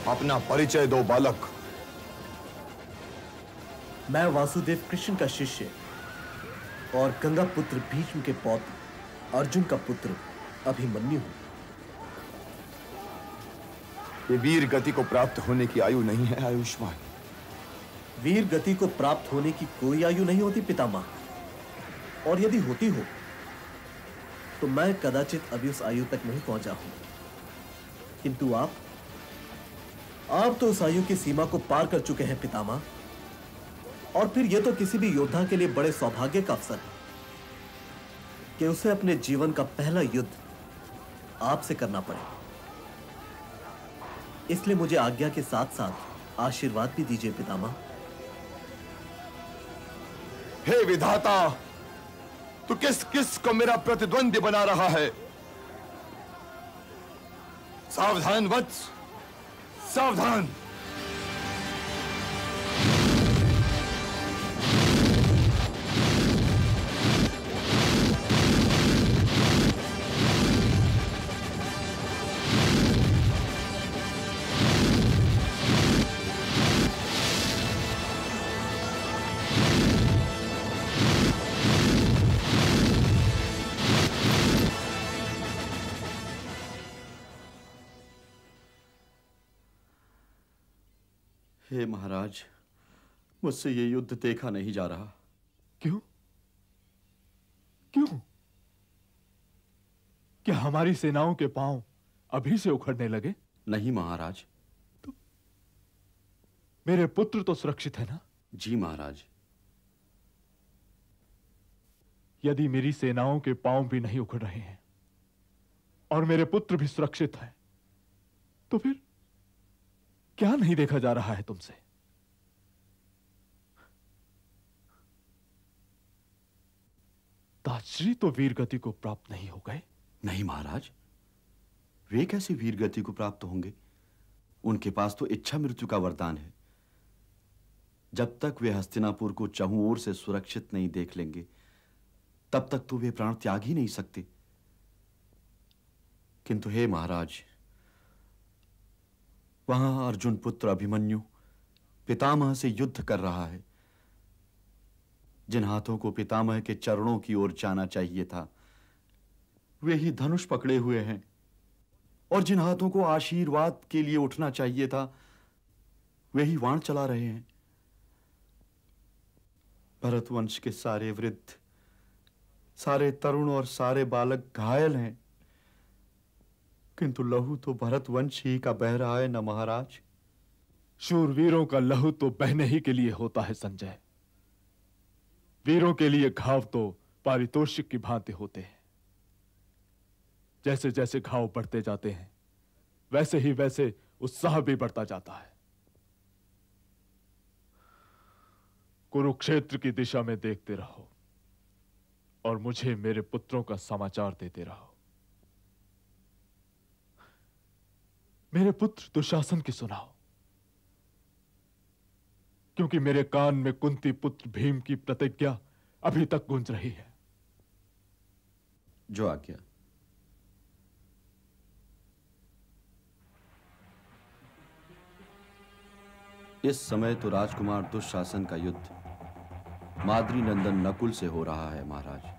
अपना परिचय दो बालक। मैं वासुदेव कृष्ण का शिष्य और गंगा पुत्र भीष्म के पौत्र अर्जुन का पुत्र अभिमन्यु हूं। ये वीर गति को प्राप्त होने की आयु नहीं है आयुष्मान। वीर गति को प्राप्त होने की कोई आयु नहीं होती पितामह, और यदि होती हो तो मैं कदाचित अभी उस आयु तक नहीं पहुंचा हूं। किंतु आप तो उस आयु की सीमा को पार कर चुके हैं पितामह, और फिर यह तो किसी भी योद्धा के लिए बड़े सौभाग्य का अवसर है कि उसे अपने जीवन का पहला युद्ध आपसे करना पड़े। इसलिए मुझे आज्ञा के साथ साथ आशीर्वाद भी दीजिए पितामह। हे विधाता, तू किस किस को मेरा प्रतिद्वंदी बना रहा है? सावधान वत्स, सावधान। हे महाराज, मुझसे ये युद्ध देखा नहीं जा रहा। क्यों? क्यों? क्या हमारी सेनाओं के पांव अभी से उखड़ने लगे? नहीं महाराज। तो मेरे पुत्र तो सुरक्षित है ना? जी महाराज। यदि मेरी सेनाओं के पांव भी नहीं उखड़ रहे हैं और मेरे पुत्र भी सुरक्षित है, तो फिर क्या नहीं देखा जा रहा है तुमसे? ताजश्री तो वीर गति को प्राप्त नहीं हो गए। नहीं महाराज, वे कैसे वीर गति को प्राप्त होंगे? उनके पास तो इच्छा मृत्यु का वरदान है। जब तक वे हस्तिनापुर को चहुं ओर से सुरक्षित नहीं देख लेंगे, तब तक तो वे प्राण त्याग ही नहीं सकते। किंतु हे महाराज, वहां अर्जुन पुत्र अभिमन्यु पितामह से युद्ध कर रहा है। जिन हाथों को पितामह के चरणों की ओर जाना चाहिए था, वे ही धनुष पकड़े हुए हैं, और जिन हाथों को आशीर्वाद के लिए उठना चाहिए था, वे ही वाण चला रहे हैं। भरतवंश के सारे वृद्ध, सारे तरुण और सारे बालक घायल हैं, किंतु लहू तो भरतवंश ही का बह रहा है न महाराज। शूरवीरों का लहू तो बहने ही के लिए होता है संजय। वीरों के लिए घाव तो पारितोषिक की भांति होते हैं। जैसे जैसे घाव बढ़ते जाते हैं, वैसे ही वैसे उत्साह भी बढ़ता जाता है। कुरुक्षेत्र की दिशा में देखते रहो और मुझे मेरे पुत्रों का समाचार देते रहो। मेरे पुत्र दुशासन की सुनाओ, क्योंकि मेरे कान में कुंती पुत्र भीम की प्रतिज्ञा अभी तक गूंज रही है। जो आज्ञा। इस समय तो राजकुमार दुशासन का युद्ध माद्री नंदन नकुल से हो रहा है महाराज।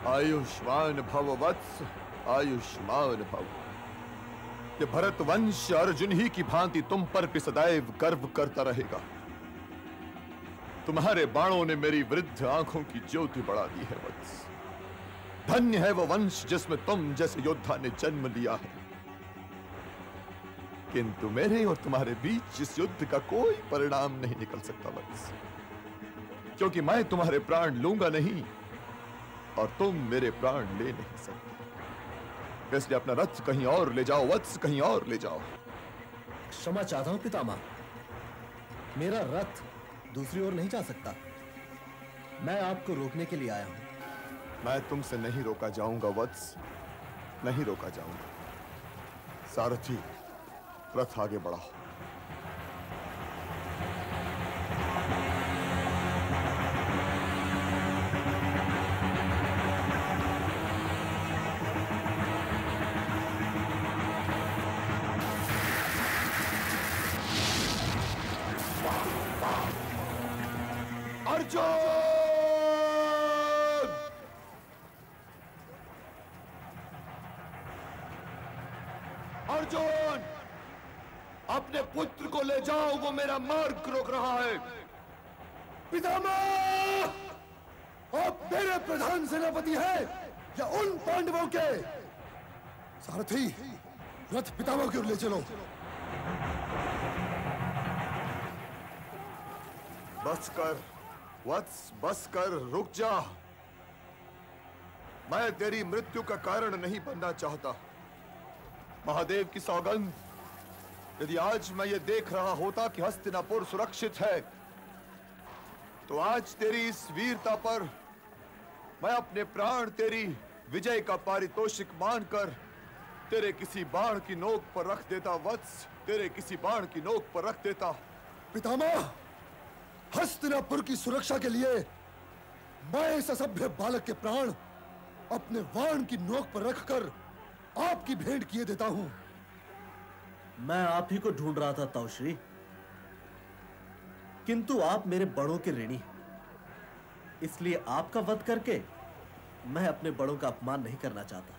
आयुष्मान भव वत्स, आयुष्मान भव। ये भरत वंश अर्जुन ही की भांति तुम पर भी सदैव गर्व करता रहेगा। तुम्हारे बाणों ने मेरी वृद्ध आंखों की ज्योति बढ़ा दी है वत्स। धन्य है वो वंश जिसमें तुम जैसे योद्धा ने जन्म लिया है। किंतु मेरे और तुम्हारे बीच इस युद्ध का कोई परिणाम नहीं निकल सकता वत्स, क्योंकि मैं तुम्हारे प्राण लूंगा नहीं और तुम मेरे प्राण ले नहीं सकते। इसलिए अपना रथ कहीं और ले जाओ वत्स, कहीं और ले जाओ। क्षमा चाहता हूं पितामह, मेरा रथ दूसरी ओर नहीं जा सकता। मैं आपको रोकने के लिए आया हूं। मैं तुमसे नहीं रोका जाऊंगा वत्स, नहीं रोका जाऊंगा। सारथी, रथ आगे बढ़ाओ। अर्जुन! अर्जुन! अपने पुत्र को ले जाओ, वो मेरा मार्ग रोक रहा है। पितामह, आप मेरे प्रधान सेनापति हैं या उन पांडवों के? सारथी, रथ पितामह की ओर ले चलो। बस कर वत्स, बस कर, रुक जा। मैं तेरी मृत्यु का कारण नहीं बनना चाहता। महादेव की सौगंध, यदि आज मैं ये देख रहा होता कि हस्तिनापुर सुरक्षित है, तो आज तेरी इस वीरता पर मैं अपने प्राण तेरी विजय का पारितोषिक मानकर तेरे किसी बाण की नोक पर रख देता वत्स, तेरे किसी बाण की नोक पर रख देता। पितामह, हस्तिनापुर की सुरक्षा के लिए मैं इस असभ्य बालक के प्राण अपने वाण की नोक पर रखकर आपकी भेंट किए देता हूं। मैं आप ही को ढूंढ रहा था ताऊश्री, किंतु आप मेरे बड़ों के ऋणी, इसलिए आपका वध करके मैं अपने बड़ों का अपमान नहीं करना चाहता।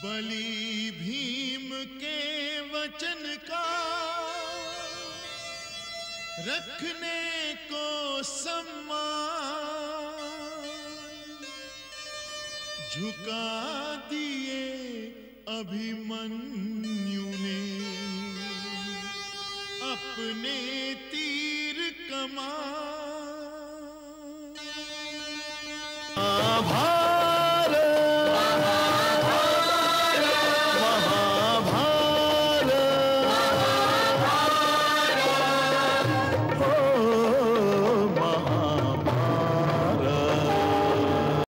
बलि भीम के वचन का रखने को सम्मान झुका दिए अभिमन्यु ने अपने तीर कमान।